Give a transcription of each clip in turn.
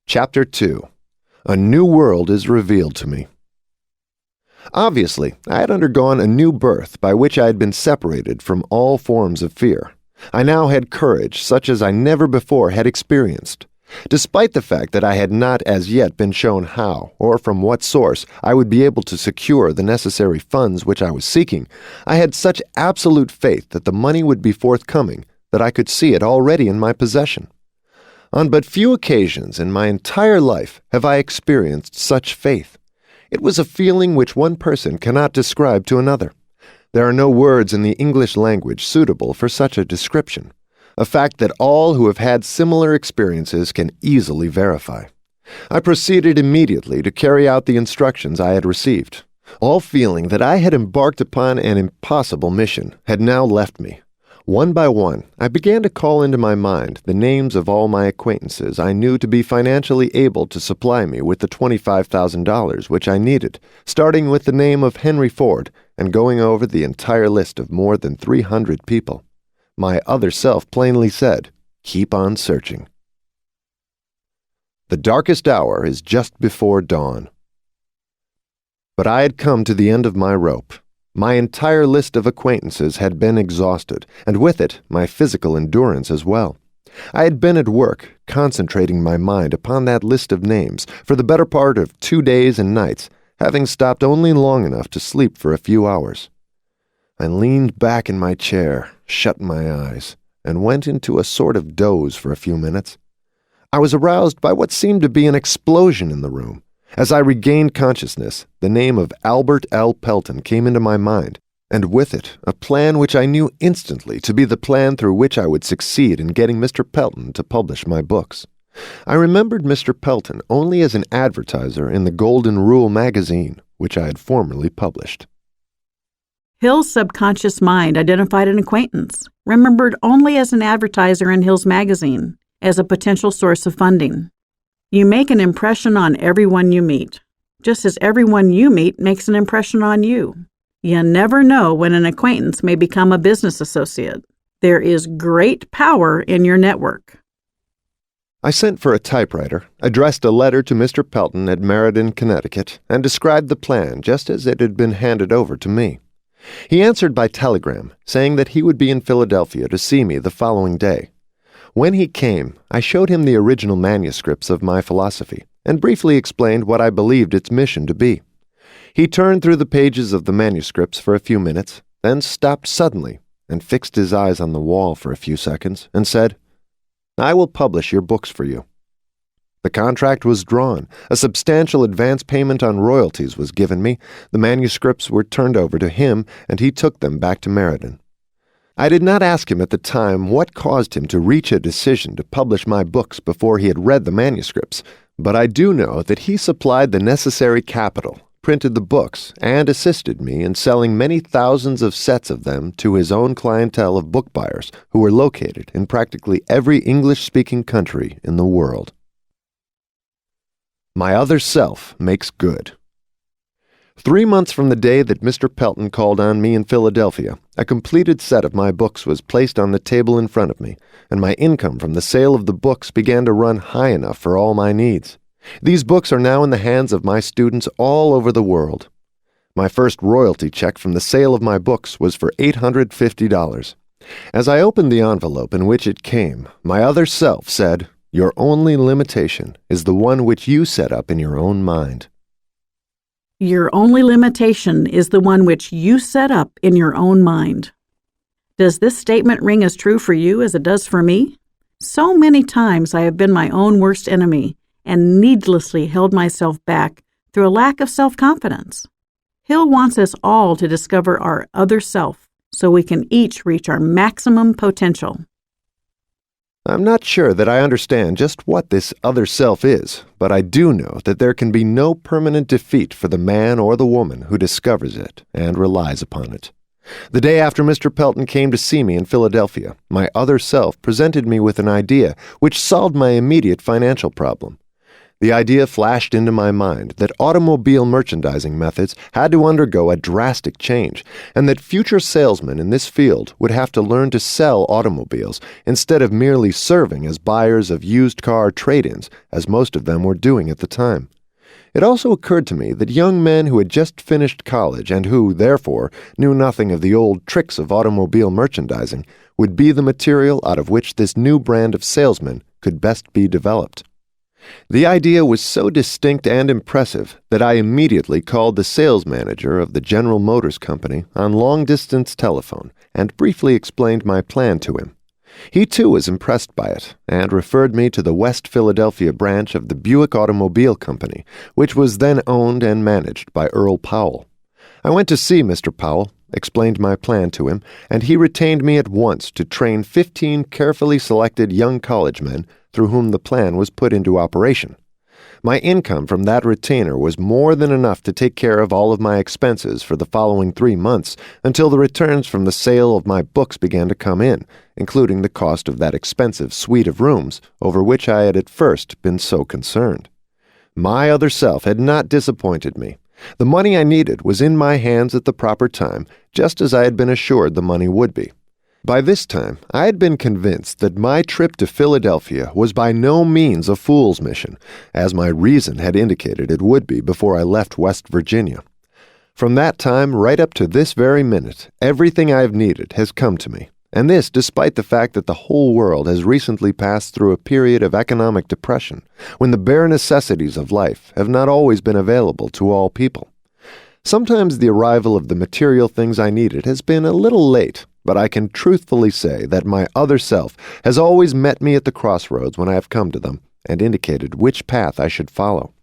Chapter 2. A New World is Revealed to Me. Obviously, I had undergone a new birth by which I had been separated from all forms of fear. I now had courage such as I never before had experienced. Despite the fact that I had not as yet been shown how, or from what source, I would be able to secure the necessary funds which I was seeking, I had such absolute faith that the money would be forthcoming that I could see it already in my possession. On but few occasions in my entire life have I experienced such faith. It was a feeling which one person cannot describe to another. There are no words in the English language suitable for such a description, a fact that all who have had similar experiences can easily verify. I proceeded immediately to carry out the instructions I had received. All feeling that I had embarked upon an impossible mission had now left me. One by one, I began to call into my mind the names of all my acquaintances I knew to be financially able to supply me with the $25,000 which I needed, starting with the name of Henry Ford and going over the entire list of more than 300 people. My other self plainly said, "Keep on searching." The darkest hour is just before dawn. But I had come to the end of my rope. My entire list of acquaintances had been exhausted, and with it my physical endurance as well. I had been at work, concentrating my mind upon that list of names for the better part of 2 days and nights, having stopped only long enough to sleep for a few hours. I leaned back in my chair, shut my eyes, and went into a sort of doze for a few minutes. I was aroused by what seemed to be an explosion in the room. As I regained consciousness, the name of Albert L. Pelton came into my mind, and with it a plan which I knew instantly to be the plan through which I would succeed in getting Mr. Pelton to publish my books. I remembered Mr. Pelton only as an advertiser in the Golden Rule magazine, which I had formerly published. Hill's subconscious mind identified an acquaintance, remembered only as an advertiser in Hill's magazine, as a potential source of funding. You make an impression on everyone you meet, just as everyone you meet makes an impression on you. You never know when an acquaintance may become a business associate. There is great power in your network. I sent for a typewriter, addressed a letter to Mr. Pelton at Meriden, Connecticut, and described the plan just as it had been handed over to me. He answered by telegram, saying that he would be in Philadelphia to see me the following day. When he came, I showed him the original manuscripts of my philosophy and briefly explained what I believed its mission to be. He turned through the pages of the manuscripts for a few minutes, then stopped suddenly and fixed his eyes on the wall for a few seconds and said, "I will publish your books for you." The contract was drawn, a substantial advance payment on royalties was given me, the manuscripts were turned over to him, and he took them back to Meriden. I did not ask him at the time what caused him to reach a decision to publish my books before he had read the manuscripts, but I do know that he supplied the necessary capital, printed the books, and assisted me in selling many thousands of sets of them to his own clientele of book buyers who were located in practically every English-speaking country in the world. My other self makes good. 3 months from the day that Mr. Pelton called on me in Philadelphia, a completed set of my books was placed on the table in front of me, and my income from the sale of the books began to run high enough for all my needs. These books are now in the hands of my students all over the world. My first royalty check from the sale of my books was for $850. As I opened the envelope in which it came, my other self said, "Your only limitation is the one which you set up in your own mind." Your only limitation is the one which you set up in your own mind. Does this statement ring as true for you as it does for me? So many times I have been my own worst enemy and needlessly held myself back through a lack of self-confidence. Hill wants us all to discover our other self so we can each reach our maximum potential. I'm not sure that I understand just what this other self is, but I do know that there can be no permanent defeat for the man or the woman who discovers it and relies upon it. The day after Mr. Pelton came to see me in Philadelphia, my other self presented me with an idea which solved my immediate financial problem. The idea flashed into my mind that automobile merchandising methods had to undergo a drastic change, and that future salesmen in this field would have to learn to sell automobiles instead of merely serving as buyers of used car trade-ins, as most of them were doing at the time. It also occurred to me that young men who had just finished college and who, therefore, knew nothing of the old tricks of automobile merchandising would be the material out of which this new brand of salesman could best be developed. The idea was so distinct and impressive that I immediately called the sales manager of the General Motors Company on long-distance telephone and briefly explained my plan to him. He too was impressed by it and referred me to the West Philadelphia branch of the Buick Automobile Company, which was then owned and managed by Earl Powell. I went to see Mr. Powell, explained my plan to him, and he retained me at once to train 15 carefully selected young college men through whom the plan was put into operation. My income from that retainer was more than enough to take care of all of my expenses for the following 3 months until the returns from the sale of my books began to come in, including the cost of that expensive suite of rooms over which I had at first been so concerned. My other self had not disappointed me. The money I needed was in my hands at the proper time, just as I had been assured the money would be. By this time, I had been convinced that my trip to Philadelphia was by no means a fool's mission, as my reason had indicated it would be before I left West Virginia. From that time right up to this very minute, everything I have needed has come to me, and this despite the fact that the whole world has recently passed through a period of economic depression, when the bare necessities of life have not always been available to all people. Sometimes the arrival of the material things I needed has been a little late, but I can truthfully say that my other self has always met me at the crossroads when I have come to them and indicated which path I should follow.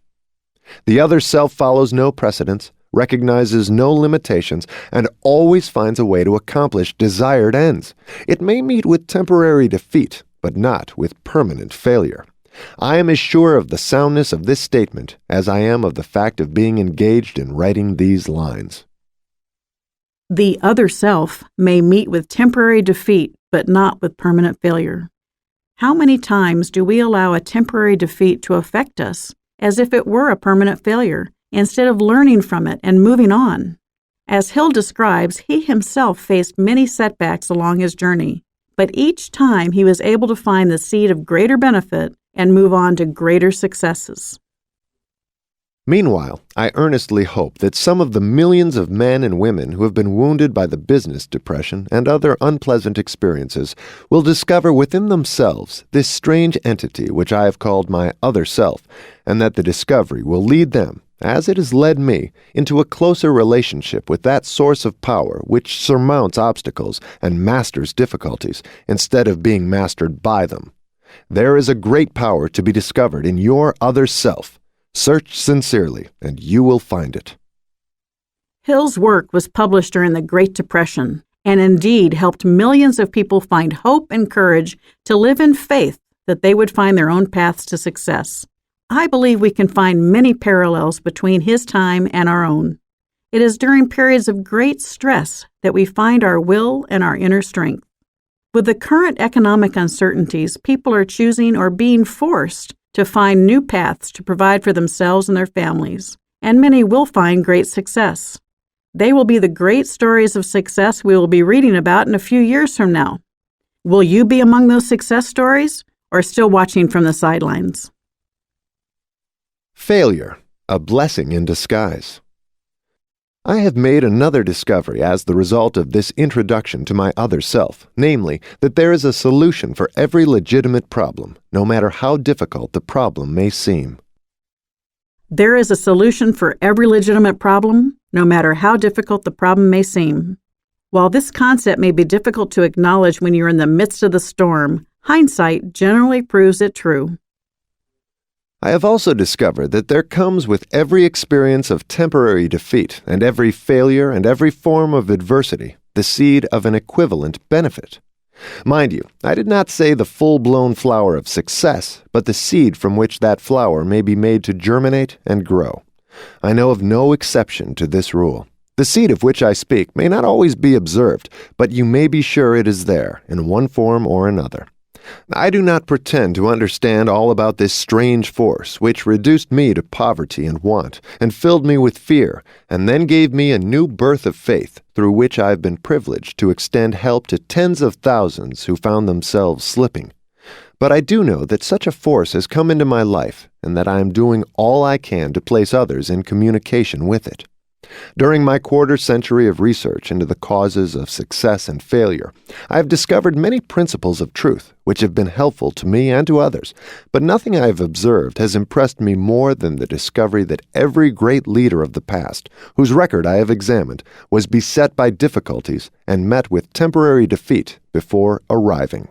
The other self follows no precedents, recognizes no limitations, and always finds a way to accomplish desired ends. It may meet with temporary defeat, but not with permanent failure. I am as sure of the soundness of this statement as I am of the fact of being engaged in writing these lines. The other self may meet with temporary defeat, but not with permanent failure. How many times do we allow a temporary defeat to affect us as if it were a permanent failure, instead of learning from it and moving on? As Hill describes, he himself faced many setbacks along his journey, but each time he was able to find the seed of greater benefit and move on to greater successes. Meanwhile, I earnestly hope that some of the millions of men and women who have been wounded by the business depression and other unpleasant experiences will discover within themselves this strange entity which I have called my other self, and that the discovery will lead them, as it has led me, into a closer relationship with that source of power which surmounts obstacles and masters difficulties instead of being mastered by them. There is a great power to be discovered in your other self. Search sincerely, and you will find it. Hill's work was published during the Great Depression, and indeed helped millions of people find hope and courage to live in faith that they would find their own paths to success. I believe we can find many parallels between his time and our own. It is during periods of great stress that we find our will and our inner strength. With the current economic uncertainties, people are choosing or being forced to find new paths to provide for themselves and their families, and many will find great success. They will be the great stories of success we will be reading about in a few years from now. Will you be among those success stories, or still watching from the sidelines? Failure, a blessing in disguise. I have made another discovery as the result of this introduction to my other self, namely, that there is a solution for every legitimate problem, no matter how difficult the problem may seem. There is a solution for every legitimate problem, no matter how difficult the problem may seem. While this concept may be difficult to acknowledge when you're in the midst of the storm, hindsight generally proves it true. I have also discovered that there comes with every experience of temporary defeat and every failure and every form of adversity the seed of an equivalent benefit. Mind you, I did not say the full-blown flower of success, but the seed from which that flower may be made to germinate and grow. I know of no exception to this rule. The seed of which I speak may not always be observed, but you may be sure it is there in one form or another. I do not pretend to understand all about this strange force which reduced me to poverty and want, and filled me with fear, and then gave me a new birth of faith through which I have been privileged to extend help to tens of thousands who found themselves slipping. But I do know that such a force has come into my life, and that I am doing all I can to place others in communication with it. During my quarter-century of research into the causes of success and failure, I have discovered many principles of truth which have been helpful to me and to others, but nothing I have observed has impressed me more than the discovery that every great leader of the past, whose record I have examined, was beset by difficulties and met with temporary defeat before arriving.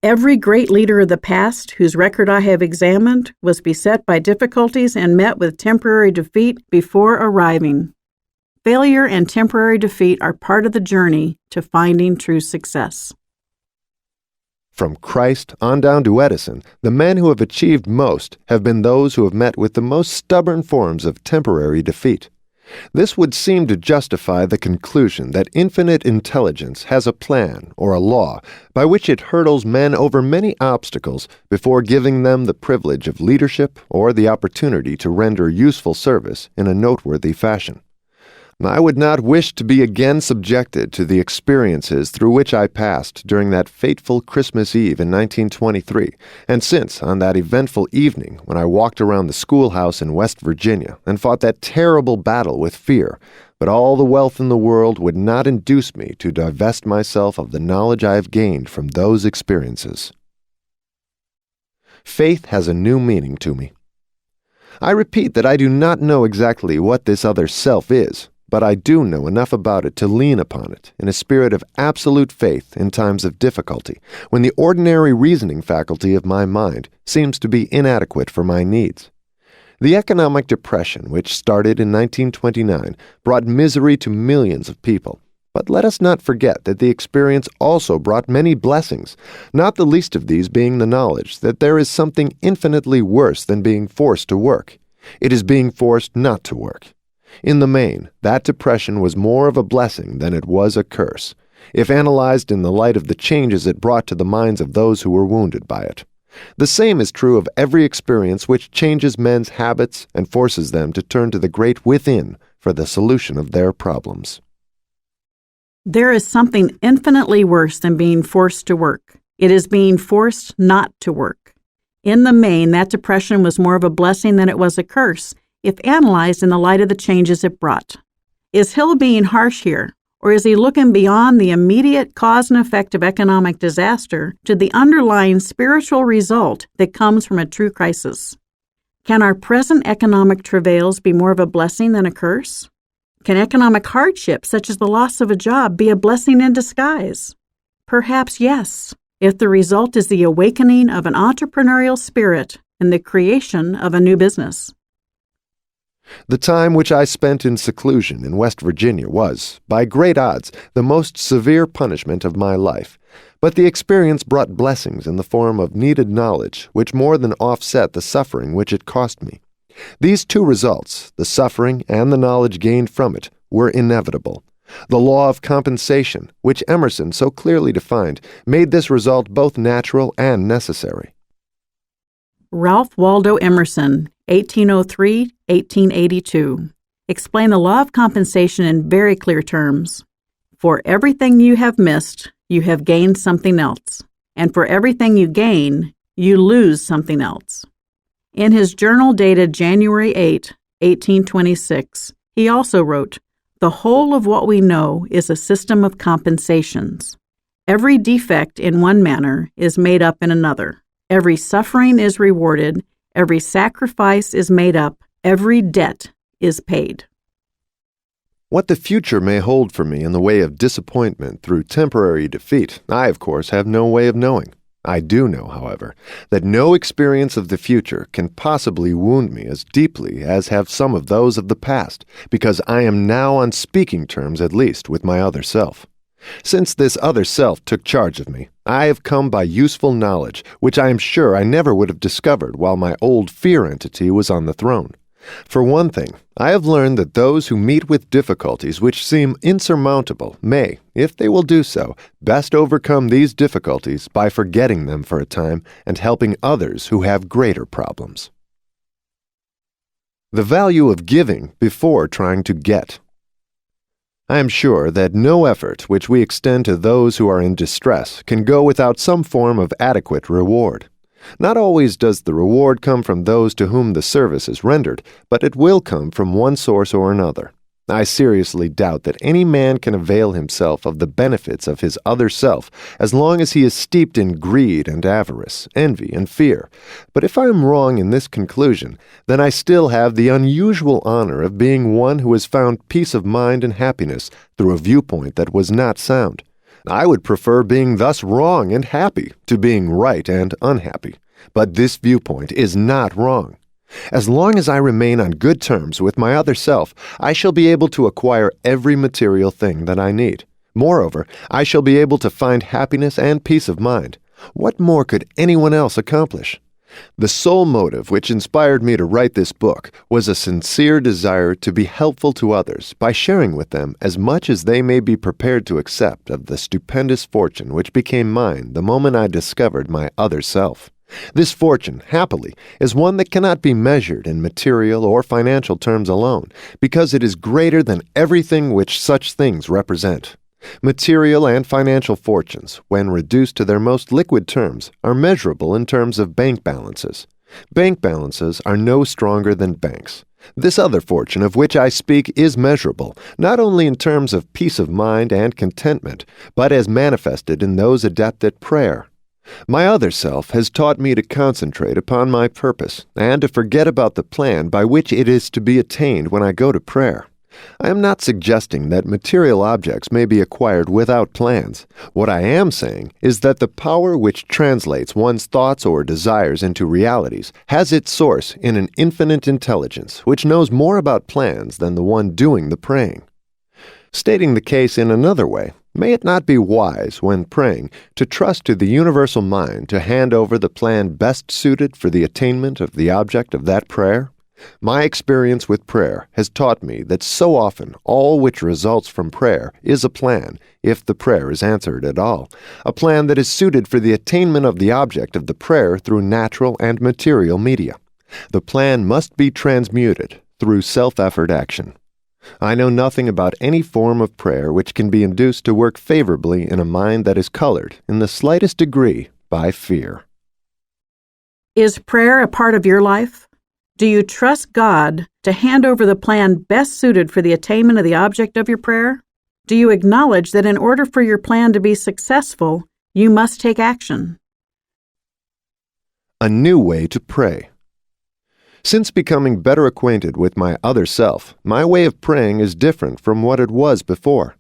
Every great leader of the past, whose record I have examined, was beset by difficulties and met with temporary defeat before arriving. Failure and temporary defeat are part of the journey to finding true success. From Christ on down to Edison, the men who have achieved most have been those who have met with the most stubborn forms of temporary defeat. This would seem to justify the conclusion that infinite intelligence has a plan or a law by which it hurdles men over many obstacles before giving them the privilege of leadership or the opportunity to render useful service in a noteworthy fashion. I would not wish to be again subjected to the experiences through which I passed during that fateful Christmas Eve in 1923, and since, on that eventful evening when I walked around the schoolhouse in West Virginia and fought that terrible battle with fear, but all the wealth in the world would not induce me to divest myself of the knowledge I have gained from those experiences. Faith has a new meaning to me. I repeat that I do not know exactly what this other self is, but I do know enough about it to lean upon it in a spirit of absolute faith in times of difficulty, when the ordinary reasoning faculty of my mind seems to be inadequate for my needs. The economic depression which started in 1929 brought misery to millions of people, but let us not forget that the experience also brought many blessings, not the least of these being the knowledge that there is something infinitely worse than being forced to work. It is being forced not to work. In the main, that depression was more of a blessing than it was a curse, if analyzed in the light of the changes it brought to the minds of those who were wounded by it. The same is true of every experience which changes men's habits and forces them to turn to the great within for the solution of their problems. There is something infinitely worse than being forced to work. It is being forced not to work. In the main, that depression was more of a blessing than it was a curse, if analyzed in the light of the changes it brought. Is Hill being harsh here, or is he looking beyond the immediate cause and effect of economic disaster to the underlying spiritual result that comes from a true crisis? Can our present economic travails be more of a blessing than a curse? Can economic hardship, such as the loss of a job, be a blessing in disguise? Perhaps yes, if the result is the awakening of an entrepreneurial spirit and the creation of a new business. The time which I spent in seclusion in West Virginia was, by great odds, the most severe punishment of my life, but the experience brought blessings in the form of needed knowledge which more than offset the suffering which it cost me. These two results, the suffering and the knowledge gained from it, were inevitable. The law of compensation, which Emerson so clearly defined, made this result both natural and necessary. Ralph Waldo Emerson, 1803-1882. Explain the law of compensation in very clear terms. For everything you have missed, you have gained something else. And for everything you gain, you lose something else. In his journal dated January 8, 1826, he also wrote, "The whole of what we know is a system of compensations. Every defect in one manner is made up in another. Every suffering is rewarded, every sacrifice is made up, every debt is paid." What the future may hold for me in the way of disappointment through temporary defeat, I, of course, have no way of knowing. I do know, however, that no experience of the future can possibly wound me as deeply as have some of those of the past, because I am now on speaking terms at least with my other self. Since this other self took charge of me, I have come by useful knowledge, which I am sure I never would have discovered while my old fear entity was on the throne. For one thing, I have learned that those who meet with difficulties which seem insurmountable may, if they will do so, best overcome these difficulties by forgetting them for a time and helping others who have greater problems. The value of giving before trying to get. I am sure that no effort which we extend to those who are in distress can go without some form of adequate reward. Not always does the reward come from those to whom the service is rendered, but it will come from one source or another. I seriously doubt that any man can avail himself of the benefits of his other self as long as he is steeped in greed and avarice, envy and fear. But if I am wrong in this conclusion, then I still have the unusual honor of being one who has found peace of mind and happiness through a viewpoint that was not sound. I would prefer being thus wrong and happy to being right and unhappy. But this viewpoint is not wrong. As long as I remain on good terms with my other self, I shall be able to acquire every material thing that I need. Moreover, I shall be able to find happiness and peace of mind. What more could anyone else accomplish? The sole motive which inspired me to write this book was a sincere desire to be helpful to others by sharing with them as much as they may be prepared to accept of the stupendous fortune which became mine the moment I discovered my other self. This fortune, happily, is one that cannot be measured in material or financial terms alone, because it is greater than everything which such things represent. Material and financial fortunes, when reduced to their most liquid terms, are measurable in terms of bank balances. Bank balances are no stronger than banks. This other fortune of which I speak is measurable, not only in terms of peace of mind and contentment, but as manifested in those adept at prayer. My other self has taught me to concentrate upon my purpose and to forget about the plan by which it is to be attained when I go to prayer. I am not suggesting that material objects may be acquired without plans. What I am saying is that the power which translates one's thoughts or desires into realities has its source in an infinite intelligence which knows more about plans than the one doing the praying. Stating the case in another way, may it not be wise, when praying, to trust to the universal mind to hand over the plan best suited for the attainment of the object of that prayer? My experience with prayer has taught me that so often all which results from prayer is a plan, if the prayer is answered at all, a plan that is suited for the attainment of the object of the prayer through natural and material media. The plan must be transmuted through self-effort action. I know nothing about any form of prayer which can be induced to work favorably in a mind that is colored, in the slightest degree, by fear. Is prayer a part of your life? Do you trust God to hand over the plan best suited for the attainment of the object of your prayer? Do you acknowledge that in order for your plan to be successful, you must take action? A new way to pray. Since becoming better acquainted with my other self, my way of praying is different from what it was before.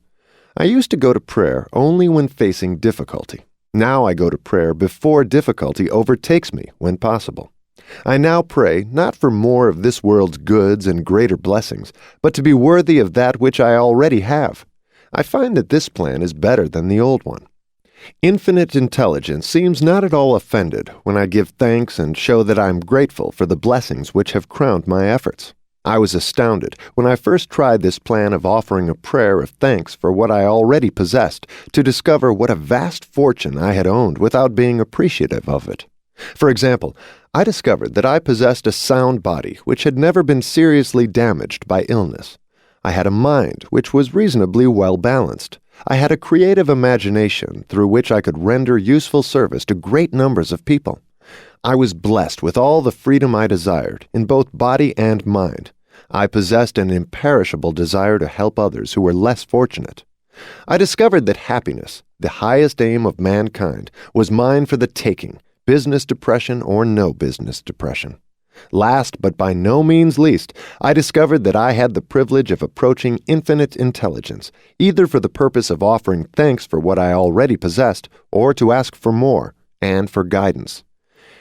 I used to go to prayer only when facing difficulty. Now I go to prayer before difficulty overtakes me when possible. I now pray not for more of this world's goods and greater blessings, but to be worthy of that which I already have. I find that this plan is better than the old one. Infinite intelligence seems not at all offended when I give thanks and show that I am grateful for the blessings which have crowned my efforts. I was astounded when I first tried this plan of offering a prayer of thanks for what I already possessed to discover what a vast fortune I had owned without being appreciative of it. For example, I discovered that I possessed a sound body which had never been seriously damaged by illness. I had a mind which was reasonably well balanced. I had a creative imagination through which I could render useful service to great numbers of people. I was blessed with all the freedom I desired, in both body and mind. I possessed an imperishable desire to help others who were less fortunate. I discovered that happiness, the highest aim of mankind, was mine for the taking, business depression or no business depression. Last, but by no means least, I discovered that I had the privilege of approaching infinite intelligence, either for the purpose of offering thanks for what I already possessed, or to ask for more, and for guidance.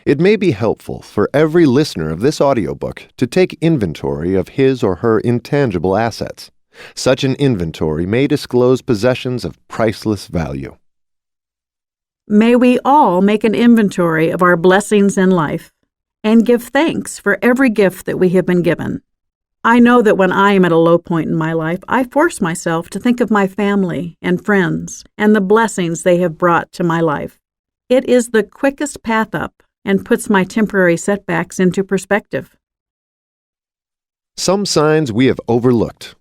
It may be helpful for every listener of this audiobook to take inventory of his or her intangible assets. Such an inventory may disclose possessions of priceless value. May we all make an inventory of our blessings in life and give thanks for every gift that we have been given. I know that when I am at a low point in my life, I force myself to think of my family and friends and the blessings they have brought to my life. It is the quickest path up and puts my temporary setbacks into perspective. Some signs we have overlooked.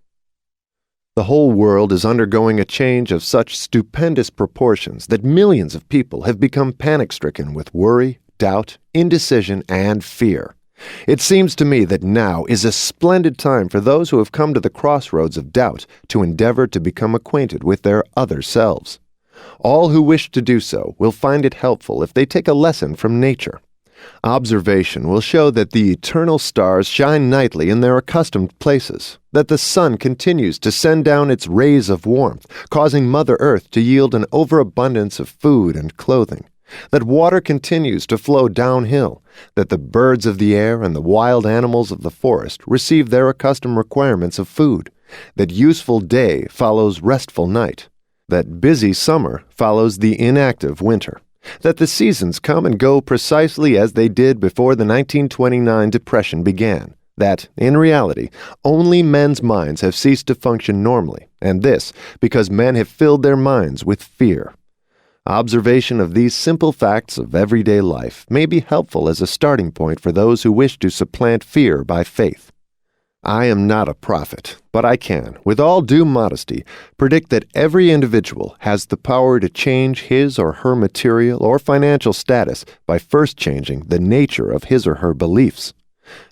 The whole world is undergoing a change of such stupendous proportions that millions of people have become panic-stricken with worry, doubt, indecision, and fear. It seems to me that now is a splendid time for those who have come to the crossroads of doubt to endeavor to become acquainted with their other selves. All who wish to do so will find it helpful if they take a lesson from nature. Observation will show that the eternal stars shine nightly in their accustomed places, that the sun continues to send down its rays of warmth, causing Mother Earth to yield an overabundance of food and clothing, that water continues to flow downhill, that the birds of the air and the wild animals of the forest receive their accustomed requirements of food, that useful day follows restful night, that busy summer follows the inactive winter, that the seasons come and go precisely as they did before the 1929 Depression began, that, in reality, only men's minds have ceased to function normally, and this because men have filled their minds with fear. Observation of these simple facts of everyday life may be helpful as a starting point for those who wish to supplant fear by faith. I am not a prophet, but I can, with all due modesty, predict that every individual has the power to change his or her material or financial status by first changing the nature of his or her beliefs.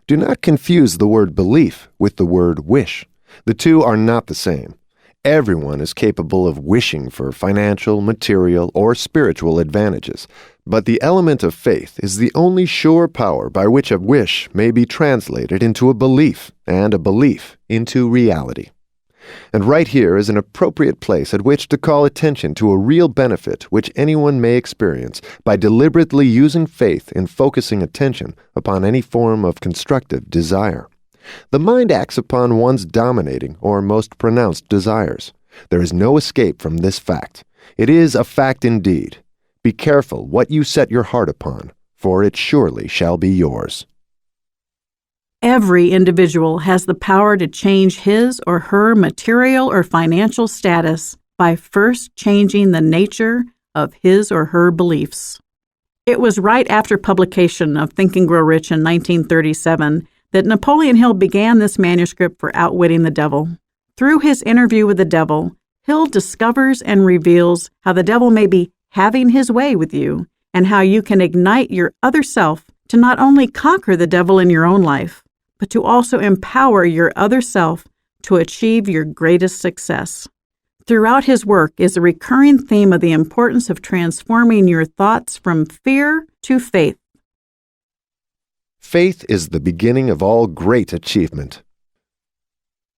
Do not confuse the word belief with the word wish. The two are not the same. Everyone is capable of wishing for financial, material, or spiritual advantages, but the element of faith is the only sure power by which a wish may be translated into a belief, and a belief into reality. And right here is an appropriate place at which to call attention to a real benefit which anyone may experience by deliberately using faith in focusing attention upon any form of constructive desire. The mind acts upon one's dominating or most pronounced desires. There is no escape from this fact. It is a fact indeed. Be careful what you set your heart upon, for it surely shall be yours. Every individual has the power to change his or her material or financial status by first changing the nature of his or her beliefs. It was right after publication of Think and Grow Rich in 1937 that Napoleon Hill began this manuscript for Outwitting the Devil. Through his interview with the devil, Hill discovers and reveals how the devil may be having his way with you and how you can ignite your other self to not only conquer the devil in your own life, but to also empower your other self to achieve your greatest success. Throughout his work is a recurring theme of the importance of transforming your thoughts from fear to faith. Faith is the beginning of all great achievement.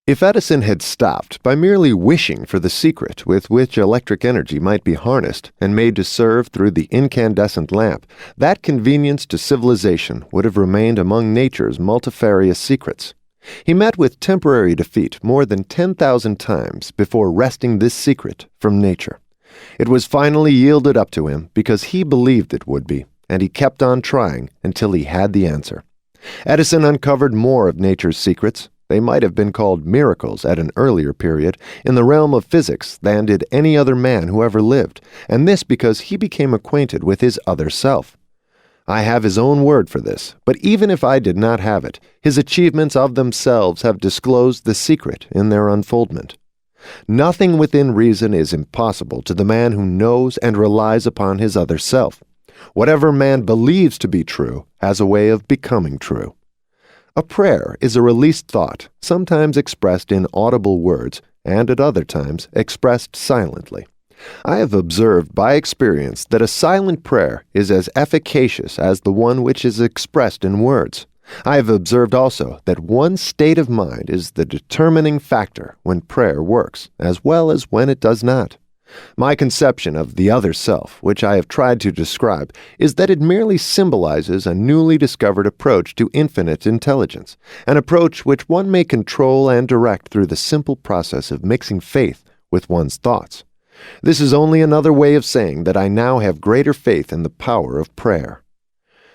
If Edison had stopped by merely wishing for the secret with which electric energy might be harnessed and made to serve through the incandescent lamp, that convenience to civilization would have remained among nature's multifarious secrets. He met with temporary defeat more than 10,000 times before wresting this secret from nature. It was finally yielded up to him because he believed it would be, and he kept on trying until he had the answer. Edison uncovered more of nature's secrets. They might have been called miracles at an earlier period in the realm of physics than did any other man who ever lived, and this because he became acquainted with his other self. I have his own word for this, but even if I did not have it, his achievements of themselves have disclosed the secret in their unfoldment. Nothing within reason is impossible to the man who knows and relies upon his other self. Whatever man believes to be true has a way of becoming true. A prayer is a released thought, sometimes expressed in audible words, and at other times expressed silently. I have observed by experience that a silent prayer is as efficacious as the one which is expressed in words. I have observed also that one's state of mind is the determining factor when prayer works, as well as when it does not. My conception of the other self, which I have tried to describe, is that it merely symbolizes a newly discovered approach to infinite intelligence, an approach which one may control and direct through the simple process of mixing faith with one's thoughts. This is only another way of saying that I now have greater faith in the power of prayer.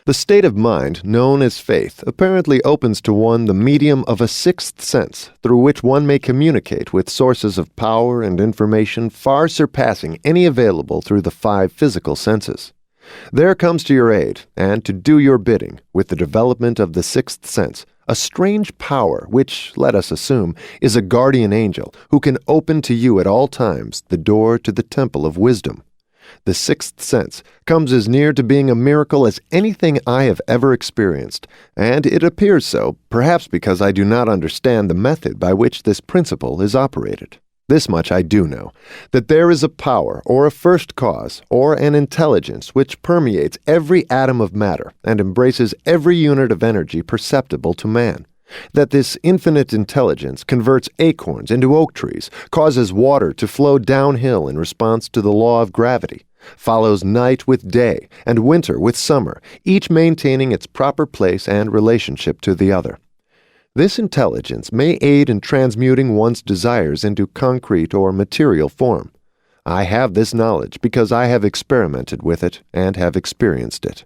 The state of mind known as faith apparently opens to one the medium of a sixth sense through which one may communicate with sources of power and information far surpassing any available through the 5 physical senses. There comes to your aid, and to do your bidding, with the development of the sixth sense, a strange power which, let us assume, is a guardian angel who can open to you at all times the door to the temple of wisdom. The sixth sense comes as near to being a miracle as anything I have ever experienced, and it appears so, perhaps because I do not understand the method by which this principle is operated. This much I do know, that there is a power, or a first cause, or an intelligence which permeates every atom of matter and embraces every unit of energy perceptible to man. That this infinite intelligence converts acorns into oak trees, causes water to flow downhill in response to the law of gravity, follows night with day and winter with summer, each maintaining its proper place and relationship to the other. This intelligence may aid in transmuting one's desires into concrete or material form. I have this knowledge because I have experimented with it and have experienced it.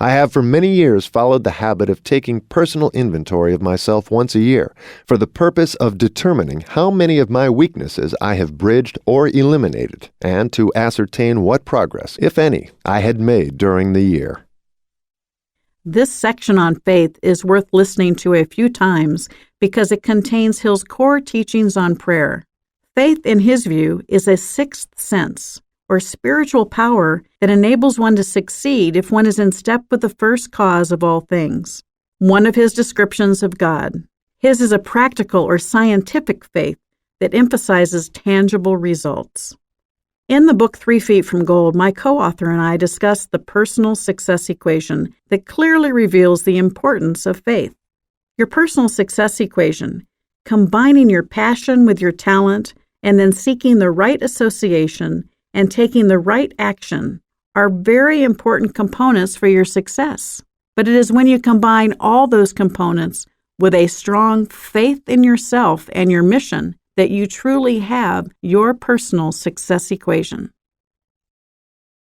I have for many years followed the habit of taking personal inventory of myself once a year for the purpose of determining how many of my weaknesses I have bridged or eliminated, and to ascertain what progress, if any, I had made during the year. This section on faith is worth listening to a few times because it contains Hill's core teachings on prayer. Faith, in his view, is a sixth sense, or spiritual power that enables one to succeed if one is in step with the first cause of all things. One of his descriptions of God. His is a practical or scientific faith that emphasizes tangible results. In the book 3 Feet from Gold, my co-author and I discussed the personal success equation that clearly reveals the importance of faith. Your personal success equation, combining your passion with your talent and then seeking the right association and taking the right action, are very important components for your success. But it is when you combine all those components with a strong faith in yourself and your mission that you truly have your personal success equation.